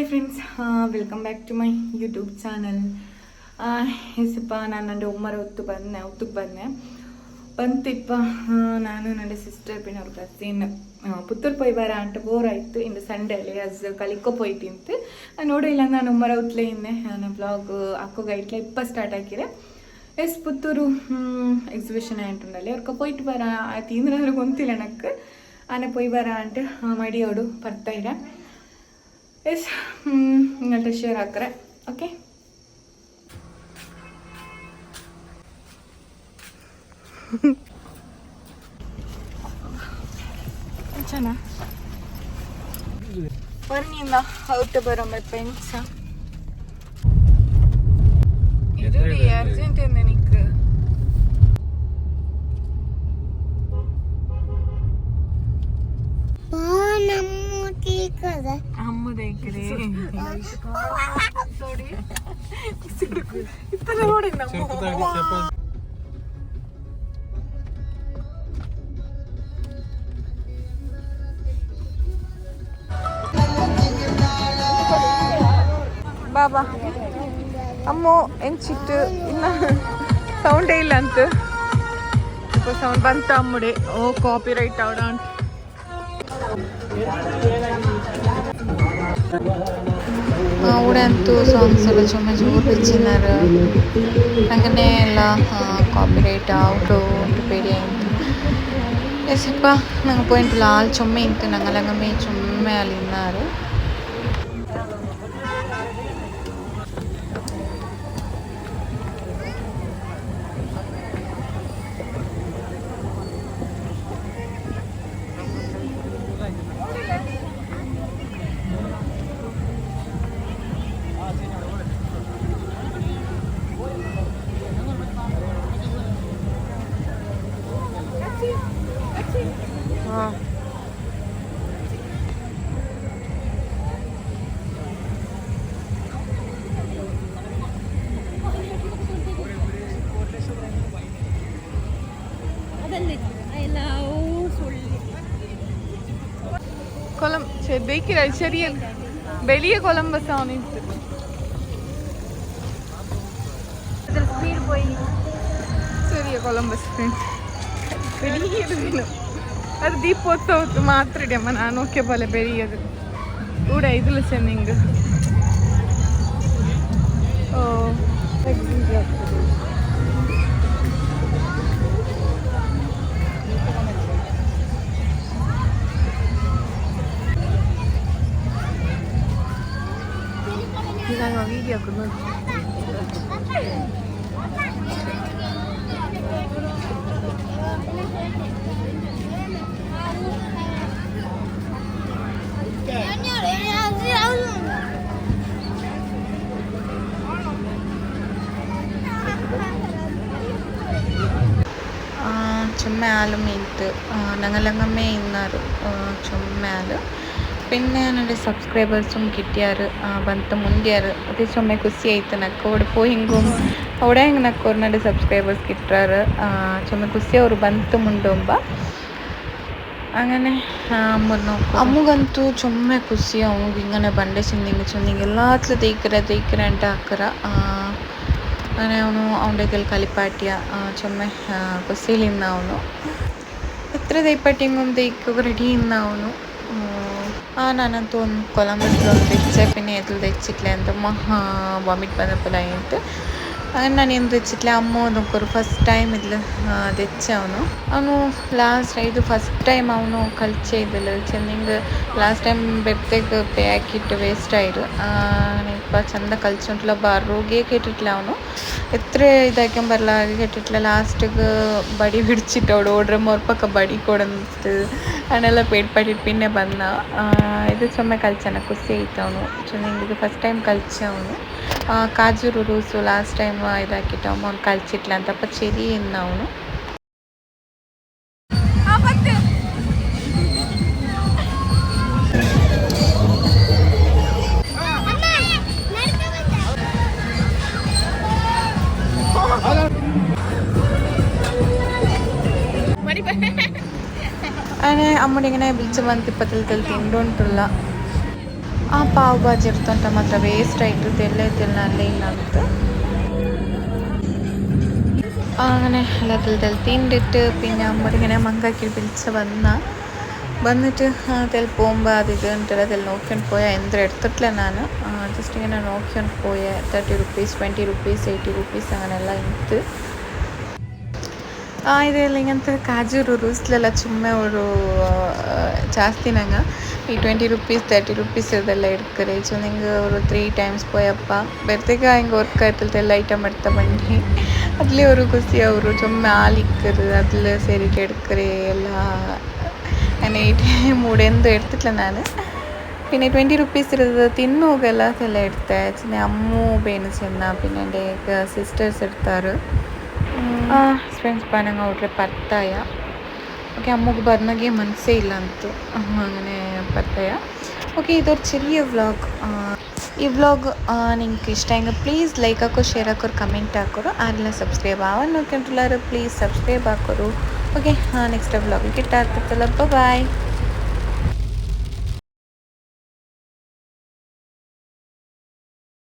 Hi friends, welcome back to my YouTube channel. ಎಸಪ್ಪ ನಾನು ನನ್ನ ಒಮ್ಮರ ಹೊತ್ತಿಗೆ ಬಂದೆ ಬಂತಿಪ್ಪ. ನಾನು ನನ್ನ ಸಿಸ್ಟರ್ ಪಿನ್ ಅವ್ರ ಕಸಿನ್ ಪುತ್ತೂರು ಪೋಯ್ ಬಾರ ಅಂಟ ಬೋರ್ ಆಯಿತು. ಇಂದು ಸಂಡೇ ಅಲ್ಲಿ ಅದು ಕಲಿಕೊ ಪೋಯ್ತಿಂತು ನೋಡಿಲ್ಲ. ನಾನು ಒಮ್ಮರ ಹೊತ್ತಲೇ ಇನ್ನೆ ನಾನು ಬ್ಲಾಗ್ ಹಾಕೋ ಗೈಟ್ಲೆ ಸ್ಟಾರ್ಟ್ ಹಾಕಿರೆ ಎಸ್ ಪುತ್ತೂರು ಎಕ್ಸಿಬಿಷನ್ ಆಂಟುಂಡಲ್ಲಿ ಅವ್ರಿಗೆ ಪೋಯ್ತು ಬರ ಆಯ್ತು. ಇಂದ್ರೆ ಗೊಂತಿಲ್ಲ ನನಗೆ ಆನೆ ಪೋಯ್ ಬಾರ ಅಂಟ ಮಡಿಯೋಡು ಬರ್ತಾ ಇರ ಎಸ್ ಇಂಗಂಟ ಶೇರ್ ಹಾಕ್ರೆ ಓಕೆ. ಚೆನ್ನಾ ಬರ್ನಿಂದ ಔಟ್ ಬರೋ ಮೈ ಫ್ರೆಂಡ್ಸ್. ಇದು ಅರ್ಜೆಂಟ್ ಇದೆ ನಿಕ್ ಅಮ್ಮದೇಕ್ರೆ ನೋಡಿ ಇತ್ತಲ್ಲ ನೋಡಿ ನಮ್ಮ ಬಾಬಾ ಅಮ್ಮು ಎಂಚಿಟ್ಟು ಇನ್ನ ಸೌಂಡೇ ಇಲ್ಲ ಅಂತ ಸೌಂಡ್ ಬಂತ ಅಮ್ಮುಡೆ. ಓ ಕಾಪಿ ರೈಟ್ ಅವಡ ಊರಂತೂ ಸಾಂಗ್ಸ್ ಎಲ್ಲ ಚೊಮ್ಮೆ ಜೋರು ಹೆಚ್ಚಿನಾರು ಹಂಗನೇ ಎಲ್ಲ ಕಾಪಿ ರೈಟ್ ಔಟು ಪೇಡಿ ಆಯಿತು ಎಸಪ್ಪ ನಂಗೆ ಪಾಯಿಂಟ್ ಲಾಲ್ ಚೊಮ್ಮೆ ಇಂತು ನಂಗಲಂಗಮ್ಮೆ ಚೊಮ್ಮೆ ಅಲ್ಲಿ ಇన్నారు. ചെറിയ വലിയ കൊളംബസ് ആണ് ചെറിയ കൊളംബസ് പെരിയത് ಅದು ದೀಪೋತ್ಸವತ್ತು ಮಾತ್ರ ಇಡಿಯಮ್ಮ ನಾನು ಓಕೆ പോലെ പെരിയത് ಕೂಡ ಇದಿಲ್ಲ ಚೆನ್ನಿಂಗ್. ಓ 이거 위디오 그거 ചുമ്മാലും ഇത് ഞങ്ങളങ്ങമ്മേ ഇന്നാറ് ചുമ്മാല് പിന്നെ എൻ്റെ സബ്സ്ക്രൈബേഴ്സും കിട്ടിയാറ് ಬಂತು ಮುಂದ್ಯಾರು ಅದೇ ಚೊಮ್ಮೆ ಖುಷಿ ಆಯ್ತು ನಕ್ಕ അവിടെ പോയി ಹಿಂಗುം അവിടെ ಹೆಂಗೆ ನಕ್ಕ ಅವ್ರು ನನ್ನ ಸಬ್ಸ್ಕ್ರೈಬರ್ಸ್ കിട്ടാറ് ചൊമ്മೆ ಖುಷಿ ಅವರು ಬಂತು ಮುಂಡೊಂಬ അങ്ങനെ ಅಮ್ಮಗಂತೂ ಚೊಮ್ಮೆ ಖುಷಿ ಅಮ್ಮಗೆ ಹಿಂಗನೆ ಬಂಡೆ ಚಿಂದಿಂಗೆ ಎಲ್ಲಾತ್ಲು ತೇಯ್ಕರೆ ಅಂತ ಹಾಕರ അങ്ങനെ ಅವನು ಅವನ ಕೈಲಿ ಕಲಿಪಾಟ್ಯ ಚೊಮ್ಮೆ ಖುಷಿಲಿಂದ ಅವನು ಎತ್ರ ದೈಪಾಟ್ಯಂಗೊಮ್ಮೆ ದೈಕೋಗ ರೆಡಿ ಇಂದ ಅವನು. ನಾನಂತೂ ಒಂದು ಕೊಲಂಬಸ್ ಒಂದು ತೆಚ್ಚೆ ಪಿನ್ನೆ ಎದುರು ತೆಚ್ಚಿಟ್ಲೆ ಅಂತ ಮಹಾ ವಾಮಿಟ್ ಬಂದಪ್ಪಲ್ಲ ಆಯ್ತು. അങ്ങനെ ನಾನು ಏನು ತೆಚ್ಚಿಟ್ಲೆ ಅಮ್ಮ ಅದಕ್ಕೋರು ಫಸ್ಟ್ ಟೈಮ್ ಇದ್ಲು ತೆಚ್ಚೆ ಅವನು ಲಾಸ್ಟ್ ಇದು ಫಸ್ಟ್ ಟೈಮ್ ಅವನು ಕಲ್ಚೆ ಇದ್ದಿಲ್ಲ ಚೆಂದಿಂಗೆ ಲಾಸ್ಟ್ ಟೈಮ್ ಬೆತ್ತಗೆ ಪೇ ಹಾಕಿಟ್ಟು ವೇಸ್ಟ್ ಆಯಿರು ಇಪ್ಪ ಚಂದ ಕಲ್ಚುಂಟ್ಲ ಬಾರೋಗೆ ಕೆಟ್ಟಿಟ್ಲೆ ಅವನು ಎತ್ರ ಇದಾಕ್ಯಂಬರ್ಲ ಕೆಟ್ಟಿಟ್ಲೆ ಲಾಸ್ಟಿಗೆ ಬಡಿ ಬಿಡ್ಚಿಟ್ಟು ಅವಳು ಓಡ್ರೆ ಮೊರ್ಪಕ್ಕ ಬಡಿ ಕೊಡಂತು ಅವನ್ನೆಲ್ಲ ಪೇಟ್ಪಾಟಿಟ್ಟು ಪಿನ್ನೆ ಬಂದ. ಇದು ಚೊಮ್ಮೆ ಕಲ್ಚನ ಖುಷಿ ಆಯ್ತು ಅವನು ಚೆಂದಿಂಗೆ ಇದು ಫಸ್ಟ್ ಟೈಮ್ ಕಲ್ಚೆ ಅವನು ಕಾಜೂರು ರೂಸು ಲಾಸ್ಟ್ ಟೈಮ್ ಇದಾಕಿಟ್ಟು ಅವ್ನು ಕಲ್ಚಿಟ್ಲ ಅಂತಪ್ಪ ಚೆರಿ ಇನ್ನು ಅವನು അങ്ങനെ അമ്മയുടെ ഇങ്ങനെ വിളിച്ച് വന്ന് ഇപ്പത്തിൽ തിണ്ടുകൊണ്ടുള്ള ആ പാവ് ഭാജി എടുത്തോണ്ട മാത്ര വേസ്റ്റ് ആയിട്ട് തെല്ലത്തിൽ നല്ല ഇല്ല ಅಂತ അങ്ങനെ എല്ലാത്തിൽ തിണ്ടിട്ട് പിന്നെ അമ്മരിങ്ങനെ മങ്കാക്കി വിളിച്ച് വന്നിട്ട് അതിൽ പോകുമ്പോൾ അത് ഇത് ಅಂತೆಲ್ಲ അതിൽ നോക്കിಕೊಂಡು പോയ ಎಂದ್ರೆ എടുത്തിട്ടില്ല ನಾನು ജസ്റ്റ് ഇങ്ങനെ നോക്കിಕೊಂಡು പോയ 30 റുപ്പീസ് 20 റുപ്പീസ് 80 റുപ്പീസ് അങ്ങനെയെಲ್ಲ ಇತ್ತು ಇದೆಲ್ಲ ಇങ്ങനത്തെ ಕಾಜು ರೂಸ್ಲೆಲ್ಲ ಸುಮ್ಮನೆ ಅವರು ಜಾಸ್ತಿ ನಂಗೆ ಈ 20 ರುಪೀಸ್ 30 ರುಪೀಸ್ ಇದೆಲ್ಲ ಇಡ್ಕರೆ ಸೊ ನಿಂಗೆ ಅವರು 3 ಟೈಮ್ಸ್ ಪೋಯಪ್ಪ ಬೆರ್ತೆಗ ಹಿಂಗೆ ವರ್ಕ್ ಆಯ್ತಲ್ಲ ಐಟಮ್ എടുത്ത ಬಂದು അതിലെ ഒരു ಖುಷಿ ಅವರು ചുമ്മാ ആലിക്കറ് അതിൽ ಸೇರಿಕೆ എടുക്കರೆ ಎಲ್ಲ അങ്ങനെ ಮೂಡೆಂದು എടുത്തിട്ടില്ല ನಾನು പിന്നെ 20 റുപ്പീസ് ഇരുന്നത് തിന്നു ಹೋಗಲ್ಲ ಅದೆಲ್ಲ എടുത്തെ പിന്നെ അമ്മു ಬೇನು ಚೆನ್ನ പിന്നെ എൻ്റെ ಸಿಸ್ಟರ್ಸ್ എടുത്താറ് ಫ್ರೆಂಡ್ಸ್ ನಂಗೆ ಅವ್ರಿಗೆ ಪತ್ತಾಯ ಓಕೆ ಅಮ್ಮಗೆ ಬರ್ನಾಗೆ ಮನಸ್ಸೇ ಇಲ್ಲ ಅಂತು അങ്ങനെ പത്തായ ഓക്കെ ഇതൊരു ചെറിയ വ്ളോഗ് ഈ വ്ളോഗ് നിങ്ങൾക്ക് ഇഷ്ടമായെങ്കിൽ പ്ലീസ് ലൈക്ക് ആക്കോ ഷെയർ ആക്കോ കമൻറ്റ് ആക്കോ ആരെല്ലാം സബ്സ്ക്രൈബ് ആവാൻ നോക്കിയിട്ടുള്ളവർ പ്ലീസ് സബ്സ്ക്രൈബ് ആക്കോ ഓക്കെ നെക്സ്റ്റ് വ്ളോഗ് കിട്ടാത്തതല്ല ബൈ